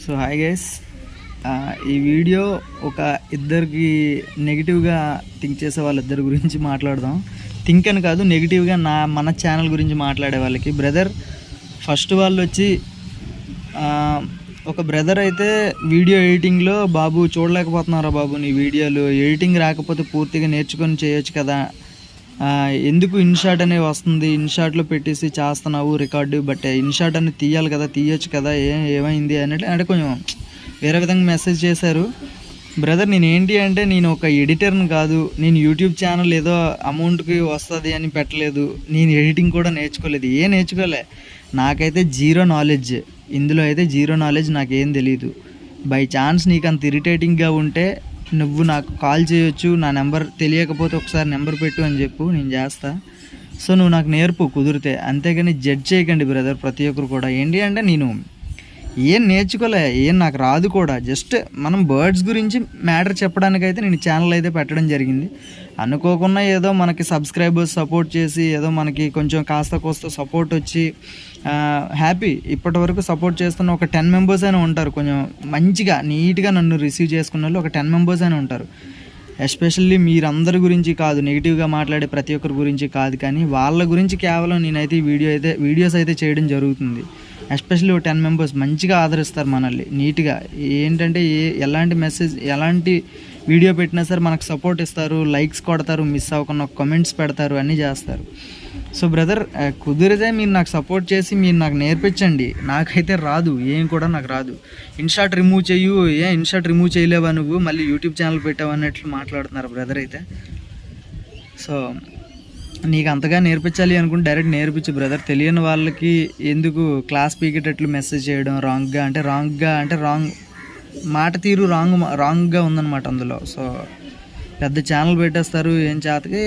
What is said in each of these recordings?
So hi guys, ఈ video ఒక ఇద్దరికి నెగిటివ్గా థింక్ చేసే వాళ్ళిద్దరి గురించి మాట్లాడదాం. థింక్ అని కాదు, నెగిటివ్గా మన ఛానల్ గురించి మాట్లాడే వాళ్ళకి. బ్రదర్ ఫస్ట్ వాళ్ళు వచ్చి ఒక బ్రదర్ అయితే వీడియో ఎడిటింగ్లో, బాబు చూడలేకపోతున్నారా బాబు నీ వీడియోలు, ఎడిటింగ్ రాకపోతే పూర్తిగా నేర్చుకొని చేయొచ్చు కదా, ఎందుకు ఇన్షాట్ అనేవి వస్తుంది, ఇన్షాట్లో పెట్టేసి చేస్తున్నావు రికార్డు, బట్ ఇన్షాట్ అనేది తీయాలి కదా, తీయొచ్చు కదా, ఏమైంది అన్నట్లు అంటే కొంచెం వేరే విధంగా మెసేజ్ చేశారు. బ్రదర్ నేను ఏంటి అంటే, నేను ఒక ఎడిటర్ని కాదు, నేను యూట్యూబ్ ఛానల్ ఏదో అమౌంట్కి వస్తుంది అని పెట్టలేదు, నేను ఎడిటింగ్ కూడా నేర్చుకోలేదు, నేర్చుకోలే. నాకైతే జీరో నాలెడ్జ్, ఇందులో అయితే జీరో నాలెడ్జ్, నాకేం తెలియదు. బై ఛాన్స్ నీకు అంత ఇరిటేటింగ్గా ఉంటే నువ్వు నాకు కాల్ చేయొచ్చు, నా నెంబర్ తెలియకపోతే ఒకసారి నెంబర్ పెట్టు అని చెప్పు, నేను చేస్తా. సో నువ్వు నాకు నేర్పు కుదిరితే, అంతేగాని జడ్జ్ చేయకండి బ్రదర్ ప్రతి ఒక్కరు కూడా. ఏంటి అంటే నేను ఏం నేర్చుకోలే, ఏం నాకు రాదు కూడా, జస్ట్ మనం బర్డ్స్ గురించి మ్యాటర్ చెప్పడానికైతే నేను ఛానల్ అయితే పెట్టడం జరిగింది. అనుకోకుండా ఏదో మనకి సబ్స్క్రైబర్స్ సపోర్ట్ చేసి, ఏదో మనకి కొంచెం కాస్త కోస్త సపోర్ట్ వచ్చి హ్యాపీ. ఇప్పటి వరకు సపోర్ట్ చేస్తున్న ఒక 10 మెంబర్స్ అయినా ఉంటారు, కొంచెం మంచిగా నీట్గా నన్ను రిసీవ్ చేసుకున్న వాళ్ళు ఒక 10 మెంబర్స్ అయినా ఉంటారు. ఎస్పెషల్లీ మీరందరి గురించి కాదు, నెగిటివ్గా మాట్లాడే ప్రతి ఒక్కరి గురించి కాదు, కానీ వాళ్ళ గురించి కేవలం నేనైతే వీడియోస్ అయితే చేయడం జరుగుతుంది. ఎస్పెషల్లీ ఒక 10 మెంబర్స్ మంచిగా ఆదరిస్తారు మనల్ని నీట్గా. ఏంటంటే ఎలాంటి మెసేజ్, ఎలాంటి వీడియో పెట్టినా సరే మనకు సపోర్ట్ ఇస్తారు, లైక్స్ కొడతారు, మిస్ అవ్వకుండా కామెంట్స్ పెడతారు, అన్నీ చేస్తారు. సో బ్రదర్ కుదిరితే మీరు నాకు సపోర్ట్ చేసి మీరు నాకు నేర్పించండి. నాకైతే రాదు, ఏం కూడా నాకు రాదు. ఇన్షాట్ రిమూవ్ చెయ్యు, ఇన్షాట్ రిమూవ్ చేయలేవా నువ్వు, మళ్ళీ యూట్యూబ్ ఛానల్ పెట్టావు అన్నట్లు మాట్లాడుతున్నారు బ్రదర్ అయితే. సో నీకు అంతగా నేర్పించాలి అనుకుంటే డైరెక్ట్ నేర్పించు బ్రదర్. తెలియని వాళ్ళకి ఎందుకు క్లాస్ పీకేటట్లు మెసేజ్ చేయడం, రాంగ్గా అంటే రాంగ్ మాట తీరు రాంగ్గా ఉందన్నమాట అందులో. సో పెద్ద ఛానల్ పెట్టేస్తారు, ఏం చేతకి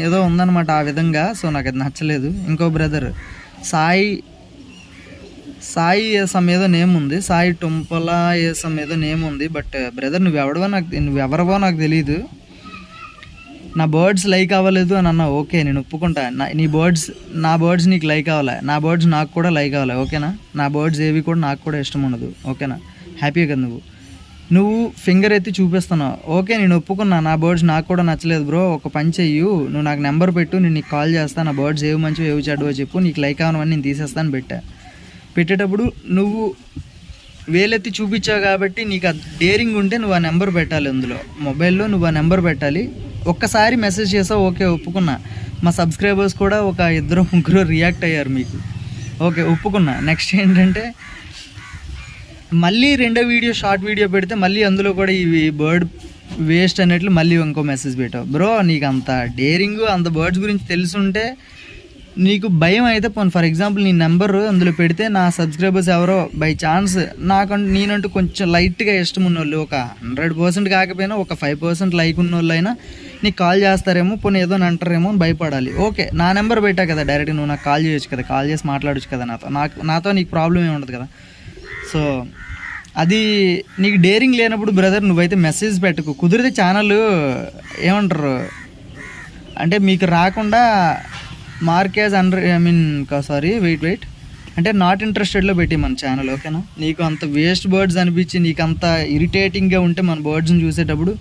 ఏదో ఉందన్నమాట ఆ విధంగా. సో నాకు అది నచ్చలేదు. ఇంకో బ్రదర్ సాయి ఏసం ఏదో నేమ్ ఉంది, సాయి టుంపల ఏసం ఏదో నేమ్ ఉంది. బట్ బ్రదర్ నువ్వెవరవో నాకు తెలీదు. నా బర్డ్స్ లైక్ అవ్వలేదు అని అన్నా, ఓకే నేను ఒప్పుకుంటా. నా బర్డ్స్ నీకు లైక్ అవ్వాలి, నా బర్డ్స్ నాకు కూడా లైక్ అవ్వాలి, ఓకేనా. నా బర్డ్స్ ఏవి కూడా నాకు కూడా ఇష్టం ఉండదు, ఓకేనా. హ్యాపీ కదా నువ్వు ఫింగర్ ఎత్తి చూపిస్తున్నావు, ఓకే నేను ఒప్పుకున్నా. నా బర్డ్స్ నాకు కూడా నచ్చలేదు బ్రో, ఒక పని చెయ్యు, నువ్వు నాకు నెంబర్ పెట్టు, నేను నీకు కాల్ చేస్తాను, నా బర్డ్స్ ఏవి మంచివి ఏవి చెడ్డవో చెప్పు, నీకు లైక్ అవ్వనవని నేను తీసేస్తాను పెట్టేటప్పుడు నువ్వు వేలెత్తి చూపించావు కాబట్టి నీకు ఆ డేరింగ్ ఉంటే నువ్వు ఆ నెంబర్ పెట్టాలి, అందులో మొబైల్లో నువ్వు ఆ నెంబర్ పెట్టాలి. ఒక్కసారి మెసేజ్ చేసావు, ఓకే ఒప్పుకున్నా. మా సబ్స్క్రైబర్స్ కూడా ఒక 2-3 రియాక్ట్ అయ్యారు మీకు, ఓకే ఒప్పుకున్నా. నెక్స్ట్ ఏంటంటే మళ్ళీ రెండో వీడియో షార్ట్ వీడియో పెడితే మళ్ళీ అందులో కూడా ఇవి బర్డ్ వేస్ట్ అన్నట్లు మళ్ళీ ఇంకో మెసేజ్ పెట్టావు. బ్రో నీకు అంత డేరింగ్, అంత బర్డ్స్ గురించి తెలుసుంటే నీకు భయం అయితే పోను. ఫర్ ఎగ్జాంపుల్ నీ నెంబర్ అందులో పెడితే నా సబ్స్క్రైబర్స్ ఎవరో బై ఛాన్స్ నేనంటూ కొంచెం లైట్గా ఇష్టం ఉన్నోళ్ళు, ఒక 100% కాకపోయినా ఒక 5% లైక్ ఉన్నోళ్ళు అయినా నీకు కాల్ చేస్తారేమో, పోనీ ఏదో అంటారేమో అని భయపడాలి. ఓకే నా నెంబర్ పెట్టా కదా, డైరెక్ట్ నువ్వు నాకు కాల్ చేయొచ్చు కదా, కాల్ చేసి మాట్లాడచ్చు కదా నాతో నీకు ప్రాబ్లం ఏమి ఉండదు కదా. సో అది నీకు డేరింగ్ లేనప్పుడు బ్రదర్ నువ్వైతే మెసేజ్ పెట్టకు. కుదిరితే ఛానల్ ఏమంటారు అంటే మీకు రాకుండా మార్కేజ్ వెయిట్ అంటే నాట్ ఇంట్రెస్టెడ్లో పెట్టి మన ఛానల్, ఓకేనా. నీకు అంత వేస్ట్ బర్డ్స్ అనిపించి నీకు అంత ఇరిటేటింగ్గా ఉంటే మన బర్డ్స్ని చూసేటప్పుడు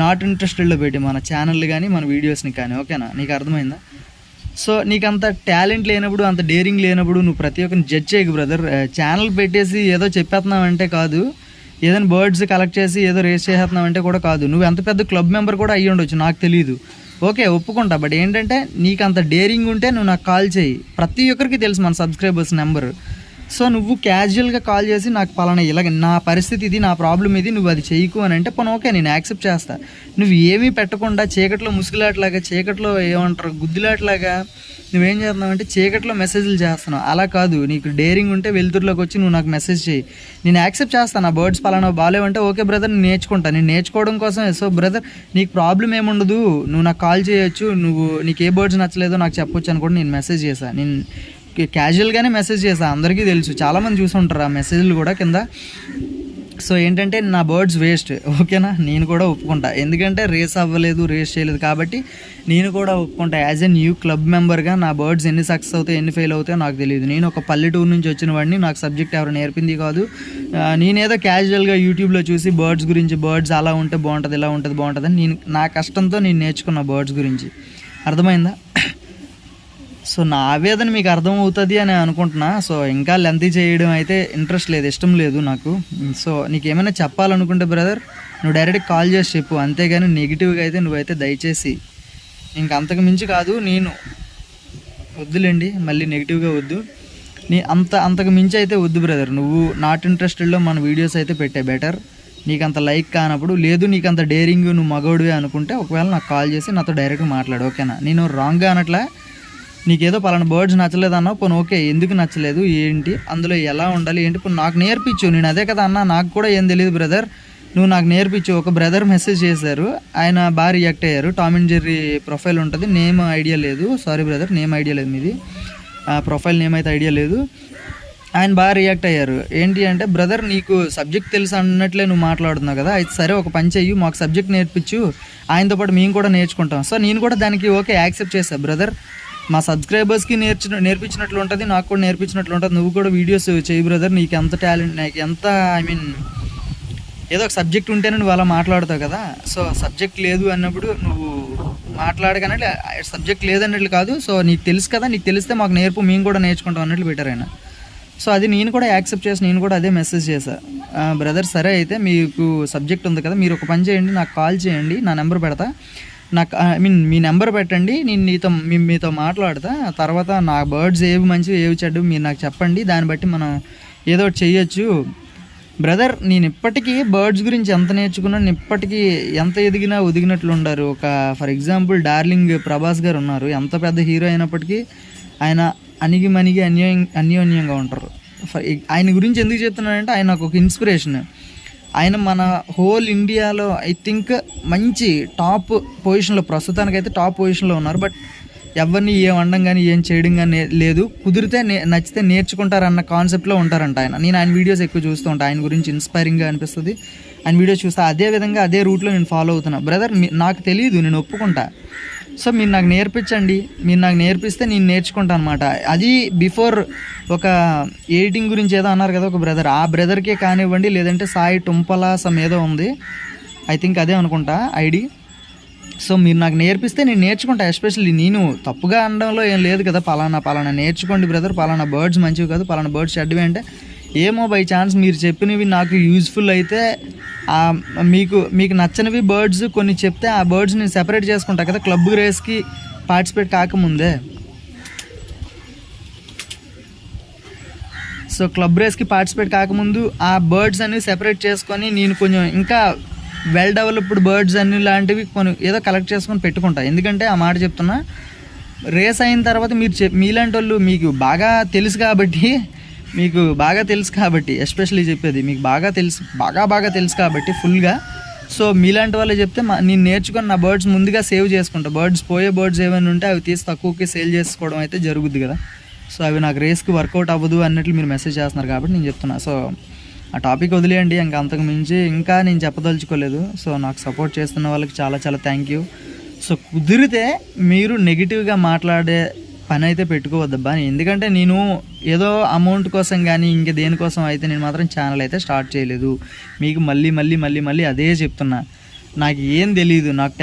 నాట్ ఇంట్రెస్టెడ్లో పెట్టి మన ఛానల్ కానీ మన వీడియోస్ని కానీ, ఓకేనా. నీకు అర్థమైందా. సో నీకు అంత టాలెంట్ లేనప్పుడు, అంత డేరింగ్ లేనప్పుడు నువ్వు ప్రతి ఒక్కరిని జడ్జ్ చేయకు బ్రదర్. ఛానల్ పెట్టేసి ఏదో చెప్పేస్తున్నావంటే కాదు, ఏదైనా బర్డ్స్ కలెక్ట్ చేసి ఏదో రేస్ చేసేస్తున్నావంటే కూడా కాదు. నువ్వు ఎంత పెద్ద క్లబ్ మెంబర్ కూడా అయ్యి ఉండొచ్చు, నాకు తెలియదు, ఓకే ఒప్పుకుంటా. బట్ ఏంటంటే నీకు అంత డేరింగ్ ఉంటే నువ్వు నాకు కాల్ చేయి. ప్రతి ఒక్కరికి తెలుసు మన సబ్స్క్రైబర్స్ నెంబర్. సో నువ్వు క్యాజువల్గా కాల్ చేసి నాకు పలానా ఇలాగ నా పరిస్థితి ఇది, నా ప్రాబ్లం ఇది, నువ్వు అది చేయకు అని అంటే పోనీ ఓకే నేను యాక్సెప్ట్ చేస్తా. నువ్వు ఏమీ పెట్టకుండా చీకట్లో ముసుగులాట్లాగా, చీకట్లో ఏమంటారు గుద్దులాట్లాగా నువ్వేం చేస్తున్నావు అంటే చీకట్లో మెసేజ్లు చేస్తున్నావు. అలా కాదు, నీకు డేరింగ్ ఉంటే వెలుతురులోకి వచ్చి నువ్వు నాకు మెసేజ్ చేయి, నేను యాక్సెప్ట్ చేస్తాను. నా బర్డ్స్ పలానా బాగాలేవంటే ఓకే బ్రదర్ నేను నేర్చుకుంటాను, నేను నేర్చుకోవడం కోసం. సో బ్రదర్ నీకు ప్రాబ్లం ఏముండదు, నువ్వు నాకు కాల్ చేయొచ్చు, నీకు ఏ బర్డ్స్ నచ్చలేదో నాకు చెప్పొచ్చు అని కూడా నేను మెసేజ్ చేశాను. నేను క్యాజువల్గానే మెసేజ్ చేశాను, అందరికీ తెలుసు, చాలామంది చూసి ఉంటారు ఆ మెసేజ్లు కూడా కింద. సో ఏంటంటే నా బర్డ్స్ వేస్ట్, ఓకేనా? నేను కూడా ఒప్పుకుంటా, ఎందుకంటే రేస్ అవ్వలేదు, రేస్ చేయలేదు కాబట్టి నేను కూడా ఒప్పుకుంటా. యాజ్ ఎ న్యూ క్లబ్ మెంబర్గా నా బర్డ్స్ ఎన్ని సక్సెస్ అవుతాయి ఎన్ని ఫెయిల్ అవుతాయో నాకు తెలియదు. నేను ఒక పల్లెటూరు నుంచి వచ్చిన వాడిని, నాకు సబ్జెక్ట్ ఎవరు నేర్పింది కాదు. నేనేదో క్యాజువల్గా యూట్యూబ్లో చూసి బర్డ్స్ గురించి, బర్డ్స్ అలా ఉంటే బాగుంటుంది ఇలా ఉంటుంది బాగుంటుంది అని నేను నా కష్టంతో నేను నేర్చుకున్న బర్డ్స్ గురించి. అర్థమైందా? సో నా ఆవేదన మీకు అర్థమవుతుంది అని అనుకుంటున్నా. సో ఇంకా లెంతీ చేయడం అయితే ఇంట్రెస్ట్ లేదు, ఇష్టం లేదు నాకు. సో నీకు ఏమైనా చెప్పాలనుకుంటే బ్రదర్ నువ్వు డైరెక్ట్ కాల్ చేసి చెప్పు, అంతేగాని నెగిటివ్గా అయితే నువ్వైతే దయచేసి ఇంక అంతకు మించి కాదు. నేను వద్దులేండి, మళ్ళీ నెగిటివ్గా వద్దు. అంతకు మించి అయితే వద్దు బ్రదర్. నువ్వు నాట్ ఇంట్రెస్టెడ్లో మన వీడియోస్ అయితే పెట్టే బెటర్. నీకు అంత లైక్ కానప్పుడు, లేదు నీకు అంత డేరింగ్ నువ్వు మగోడివే అనుకుంటే ఒకవేళ నాకు కాల్ చేసి నాతో డైరెక్ట్గా మాట్లాడు, ఓకేనా? నేను రాంగ్గా అనట్లా, నీకేదో పలానా బర్డ్స్ నచ్చలేదు అన్నావు, పోనీ ఓకే, ఎందుకు నచ్చలేదు ఏంటి, అందులో ఎలా ఉండాలి ఏంటి, ఇప్పుడు నాకు నేర్పించు. నేను అదే కదా అన్న, నాకు కూడా ఏం తెలియదు బ్రదర్, నువ్వు నాకు నేర్పించు. ఒక బ్రదర్ మెసేజ్ చేశారు, ఆయన బాగా రియాక్ట్ అయ్యారు. టామ్ అండ్ జెర్రీ ప్రొఫైల్ ఉంటుంది, నేమ్ ఐడియా లేదు, సారీ బ్రదర్ నేమ్ ఐడియా లేదు మీది, ప్రొఫైల్ నేమ్ అయితే ఐడియా లేదు. ఆయన బాగా రియాక్ట్ అయ్యారు. ఏంటి అంటే, బ్రదర్ నీకు సబ్జెక్ట్ తెలుసు అన్నట్లే నువ్వు మాట్లాడుతున్నావు కదా, అయితే సరే ఒక పని చెయ్యి, మాకు సబ్జెక్ట్ నేర్పించు, ఆయనతో పాటు మేము కూడా నేర్చుకుంటాం. సో నేను కూడా దానికి ఓకే యాక్సెప్ట్ చేశాను బ్రదర్. మా సబ్స్క్రైబర్స్కి నేర్పించినట్లు ఉంటుంది, నాకు కూడా నేర్పించినట్లు ఉంటుంది. నువ్వు కూడా వీడియోస్ చేయి బ్రదర్, నీకు ఎంత టాలెంట్, నాకు ఎంత ఏదో ఒక సబ్జెక్ట్ ఉంటేనే నువ్వు అలా మాట్లాడతావు కదా. సో సబ్జెక్ట్ లేదు అన్నప్పుడు నువ్వు మాట్లాడగానే సబ్జెక్ట్ లేదన్నట్లు కాదు. సో నీకు తెలుసు కదా, నీకు తెలిస్తే మాకు నేర్పు, మేము కూడా నేర్చుకుంటాం అన్నట్లు పెట్టారు ఆయన. సో అది నేను కూడా యాక్సెప్ట్ చేసి నేను కూడా అదే మెసేజ్ చేశాను, బ్రదర్ సరే అయితే మీకు సబ్జెక్ట్ ఉంది కదా, మీరు ఒక పని చేయండి, నాకు కాల్ చేయండి, నా నెంబర్ పెడతా, నాకు మీ నెంబర్ పెట్టండి, నేను మీతో మాట్లాడతా, తర్వాత నా బర్డ్స్ ఏవి మంచివి ఏవి చెడ్డవి మీరు నాకు చెప్పండి, దాన్ని బట్టి మనం ఏదో ఒకటి చెయ్యొచ్చు. బ్రదర్ నేను ఇప్పటికీ బర్డ్స్ గురించి ఎంత నేర్చుకున్నాను, ఇప్పటికీ ఎంత ఎదిగినా ఒదిగినట్లు ఉండారు. ఒక ఫర్ ఎగ్జాంపుల్ డార్లింగ్ ప్రభాస్ గారు ఉన్నారు, ఎంత పెద్ద హీరో అయినప్పటికీ ఆయన అణిగి అన్యోన్యంగా ఉంటారు. ఆయన గురించి ఎందుకు చెప్తున్నానంటే, ఆయన నాకు ఒక ఇన్స్పిరేషన్. ఆయన మన హోల్ ఇండియాలో ఐ థింక్ మంచి టాప్ పొజిషన్లో, ప్రస్తుతానికైతే టాప్ పొజిషన్లో ఉన్నారు. బట్ ఎవరిని ఏం అనడం కానీ ఏం చేయడం కానీ లేదు, కుదిరితే నచ్చితే నేర్చుకుంటారన్న కాన్సెప్ట్లో ఉంటారంట ఆయన. నేను ఆయన వీడియోస్ ఎక్కువ చూస్తూ ఉంటాను, ఆయన గురించి ఇన్స్పైరింగ్గా అనిపిస్తుంది, ఆయన వీడియోస్ చూస్తా, అదే విధంగా అదే రూట్లో నేను ఫాలో అవుతున్నా. బ్రదర్ నాకు తెలియదు, నేను ఒప్పుకుంటా, సో మీరు నాకు నేర్పించండి, మీరు నాకు నేర్పిస్తే నేను నేర్చుకుంటాను అనమాట. అది బిఫోర్ ఒక ఎడిటింగ్ గురించి ఏదో అన్నారు కదా ఒక బ్రదర్, ఆ బ్రదర్కే కానివ్వండి, లేదంటే సాయి టుంపలా సమ్ ఏదో ఉంది, ఐ థింక్ అదే అనుకుంటా ఐడి. సో మీరు నాకు నేర్పిస్తే నేను నేర్చుకుంటా. ఎస్పెషల్లీ నేను తప్పుగా అనడంలో ఏం లేదు కదా, పలానా నేర్చుకోండి బ్రదర్, పలానా బర్డ్స్ మంచివి కాదు, పలానా బర్డ్స్ చెడ్డవి అంటే, ఏమో బై ఛాన్స్ మీరు చెప్పినవి నాకు యూజ్ఫుల్ అయితే, మీకు నచ్చనివి బర్డ్స్ కొన్ని చెప్తే ఆ బర్డ్స్ నేను సెపరేట్ చేసుకుంటా కదా, క్లబ్ రేస్కి పార్టిసిపేట్ కాకముందే. సో క్లబ్ రేస్కి పార్టిసిపేట్ కాకముందు ఆ బర్డ్స్ అన్ని సెపరేట్ చేసుకొని నేను కొంచెం ఇంకా వెల్ డెవలప్డ్ బర్డ్స్ అన్ని లాంటివి కొన్ని ఏదో కలెక్ట్ చేసుకొని పెట్టుకుంటా. ఎందుకంటే ఆ మాట చెప్తున్నా, రేస్ అయిన తర్వాత మీలాంటి వాళ్ళు మీకు బాగా తెలుసు కాబట్టి ఎస్పెషల్లీ చెప్పేది మీకు బాగా తెలుసు కాబట్టి ఫుల్గా. సో మీలాంటి వాళ్ళే చెప్తే నేను నేర్చుకొని నా బర్డ్స్ ముందుగా సేవ్ చేసుకుంటా. పోయే బర్డ్స్ ఏమైనా ఉంటే అవి తీసి తక్కువకి సేల్ చేసుకోవడం అయితే జరుగుద్ది కదా. సో అవి నాకు రేస్కి వర్కౌట్ అవ్వదు అన్నట్లు మీరు మెసేజ్ చేస్తున్నారు కాబట్టి నేను చెప్తున్నా. సో ఆ టాపిక్ వదిలేయండి, ఇంకా అంతకు మించి ఇంకా నేను చెప్పదలుచుకోలేదు. సో నాకు సపోర్ట్ చేస్తున్న వాళ్ళకి చాలా థ్యాంక్ యూ. సో కుదిరితే మీరు నెగిటివ్గా మాట్లాడే పని అయితే పెట్టుకోవద్దబ్బా. ఎందుకంటే నేను ఏదో అమౌంట్ కోసం కానీ ఇంక దేనికోసం అయితే నేను మాత్రం ఛానల్ అయితే స్టార్ట్ చేయలేదు. మీకు మళ్ళీ అదే చెప్తున్నా, నాకు ఏం తెలియదు, నాకు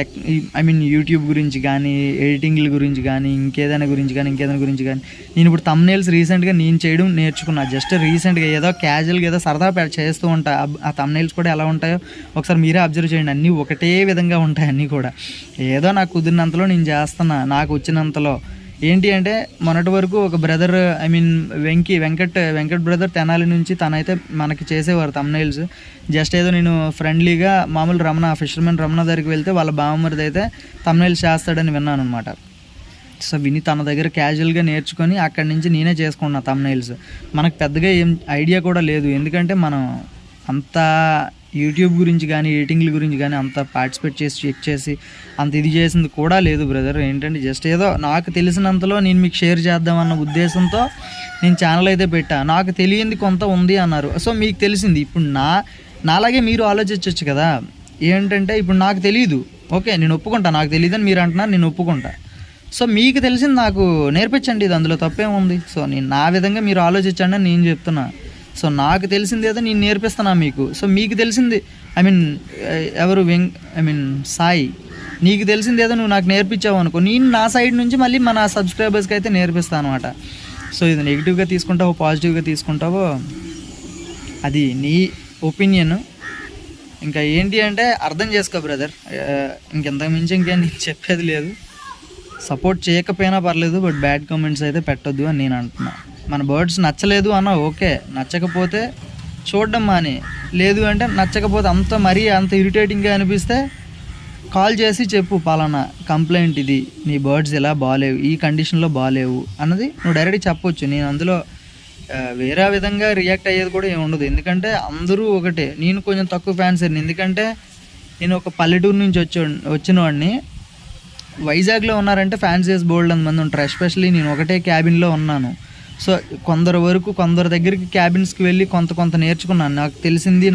యూట్యూబ్ గురించి కానీ, ఎడిటింగ్ల గురించి కానీ, ఇంకేదైనా గురించి కానీ నేను ఇప్పుడు థంబ్నెయిల్స్ రీసెంట్గా నేను చేయడం నేర్చుకున్నా. జస్ట్ రీసెంట్గా ఏదో క్యాజువల్గా ఏదో సరదా చేస్తూ ఉంటా. ఆ థంబ్నెయిల్స్ కూడా ఎలా ఉంటాయో ఒకసారి మీరే అబ్జర్వ్ చేయండి, అన్నీ ఒకటే విధంగా ఉంటాయి. అన్నీ కూడా ఏదో నాకు కుదిరినంతలో నేను చేస్తున్నా, నాకు వచ్చినంతలో. ఏంటి అంటే మొన్నటి వరకు ఒక బ్రదర్ వెంకట్ బ్రదర్ తెనాలి నుంచి తనైతే మనకి చేసేవారు థంబ్నెయిల్స్. జస్ట్ ఏదో నేను ఫ్రెండ్లీగా మామూలు ఫిషర్మెన్ రమణ దగ్గరికి వెళ్తే వాళ్ళ బావమరిది అయితే థంబ్నెయిల్స్ చేస్తాడని విన్నాను అనమాట. సో విని తన దగ్గర క్యాజువల్గా నేర్చుకొని అక్కడి నుంచి నేనే చేసుకున్నా థంబ్నెయిల్స్. మనకు పెద్దగా ఏం ఐడియా కూడా లేదు, ఎందుకంటే మనం అంత యూట్యూబ్ గురించి కానీ ఎడిటింగ్ల గురించి కానీ అంత పార్టిసిపేట్ చేసి చెక్ చేసి అంత ఇది చేసింది కూడా లేదు బ్రదర్. ఏంటంటే జస్ట్ ఏదో నాకు తెలిసినంతలో నేను మీకు షేర్ చేద్దామన్న ఉద్దేశంతో నేను ఛానల్ అయితే పెట్టా. నాకు తెలియంది కొంత ఉంది అన్నారు, సో మీకు తెలిసింది. ఇప్పుడు నాలాగే మీరు ఆలోచించవచ్చు కదా. ఏంటంటే ఇప్పుడు నాకు తెలియదు, ఓకే నేను ఒప్పుకుంటా, నాకు తెలియదని మీరు అంటున్నారు, నేను ఒప్పుకుంటా. సో మీకు తెలిసింది నాకు నేర్పించండి, ఇది అందులో తప్పేముంది. సో నేను నా విధంగా మీరు ఆలోచించండి అని నేను చెప్తున్నా. సో నాకు తెలిసింది ఏదో నేను నేర్పిస్తున్నా మీకు. సో మీకు తెలిసింది ఎవరు సాయి, నీకు తెలిసింది ఏదో నువ్వు నాకు నేర్పించావు అనుకో, నేను నా సైడ్ నుంచి మళ్ళీ మన సబ్స్క్రైబర్స్కి అయితే నేర్పిస్తాను అనమాట. సో ఇది నెగిటివ్గా తీసుకుంటావో పాజిటివ్గా తీసుకుంటావో అది నీ ఒపీనియన్. ఇంకా ఏంటి అంటే అర్థం చేసుకో బ్రదర్, ఇంకెంతకు మించి ఇంకేం నీకు చెప్పేది లేదు. సపోర్ట్ చేయకపోయినా పర్లేదు, బట్ బ్యాడ్ కామెంట్స్ అయితే పెట్టొద్దు అని నేను అంటున్నా. మన బర్డ్స్ నచ్చలేదు అన్న ఓకే, నచ్చకపోతే చూడడం మాని, లేదు అంటే నచ్చకపోతే అంత ఇరిటేటింగ్గా అనిపిస్తే కాల్ చేసి చెప్పు, పలానా కంప్లైంట్ ఇది, నీ బర్డ్స్ ఇలా బాగాలేవు, ఈ కండిషన్లో బాగాలేవు అన్నది నువ్వు డైరెక్ట్గా చెప్పొచ్చు. నేను అందులో వేరే విధంగా రియాక్ట్ అయ్యేది కూడా ఏమి ఉండదు, ఎందుకంటే అందరూ ఒకటే. నేను కొంచెం తక్కువ ఫ్యాన్స్ అయ్యాను, ఎందుకంటే నేను ఒక పల్లెటూరు నుంచి వచ్చిన వాడిని. వైజాగ్లో ఉన్నారంటే ఫ్యాన్స్ చేసి బోల్డ్ మంది ఉంటారు, ఎస్పెషల్లీ నేను ఒకటే క్యాబిన్లో ఉన్నాను. సో కొందరు దగ్గరికి క్యాబిన్స్కి వెళ్ళి కొంత నేర్చుకున్నాను. నాకు తెలిసింది,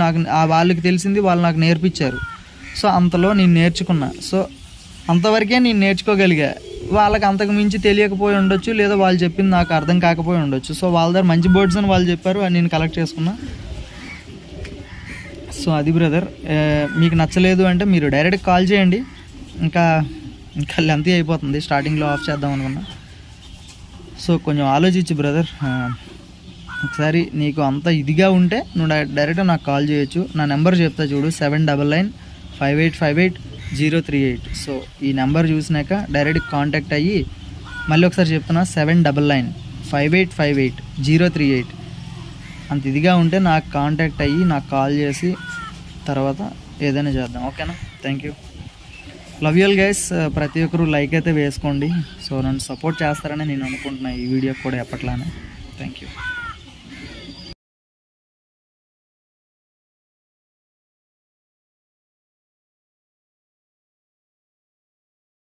వాళ్ళకి తెలిసింది వాళ్ళు నాకు నేర్పించారు. సో అంతలో నేను నేర్చుకున్నా. సో అంతవరకే నేను నేర్చుకోగలిగా. వాళ్ళకి అంతకు మించి తెలియకపోయి ఉండొచ్చు, లేదా వాళ్ళు చెప్పింది నాకు అర్థం కాకపోయి ఉండొచ్చు. సో వాళ్ళ దగ్గర మంచి బర్డ్స్ అని వాళ్ళు చెప్పారు, అని నేను కలెక్ట్ చేసుకున్నా. సో అది బ్రదర్, మీకు నచ్చలేదు అంటే మీరు డైరెక్ట్ కాల్ చేయండి. ఇంకా లెంతీ అయిపోతుంది, స్టార్టింగ్లో ఆఫ్ చేద్దాం అనుకున్నా. సో కొంచెం ఆలోచించు బ్రదర్, ఒకసారి నీకు అంత ఇదిగా ఉంటే నువ్వు డైరెక్ట్ నాకు కాల్ చేయొచ్చు. నా నెంబర్ చెప్తా చూడు, 7995858038. సో ఈ నెంబర్ చూసినాక డైరెక్ట్ కాంటాక్ట్ అయ్యి, మళ్ళీ ఒకసారి చెప్తున్నా 7995858038. అంత ఇదిగా ఉంటే నాకు కాంటాక్ట్ అయ్యి నాకు కాల్ చేసి తర్వాత ఏదైనా చేద్దాం, ఓకేనా? Thank you, love you all guys. ప్రతి ఒక్కరు లైక్ అయితే వేసుకోండి. సో నన్ను సపోర్ట్ చేస్తారని నేను అనుకుంటున్నాను ఈ వీడియో కూడా ఎప్పట్లానే. Thank you.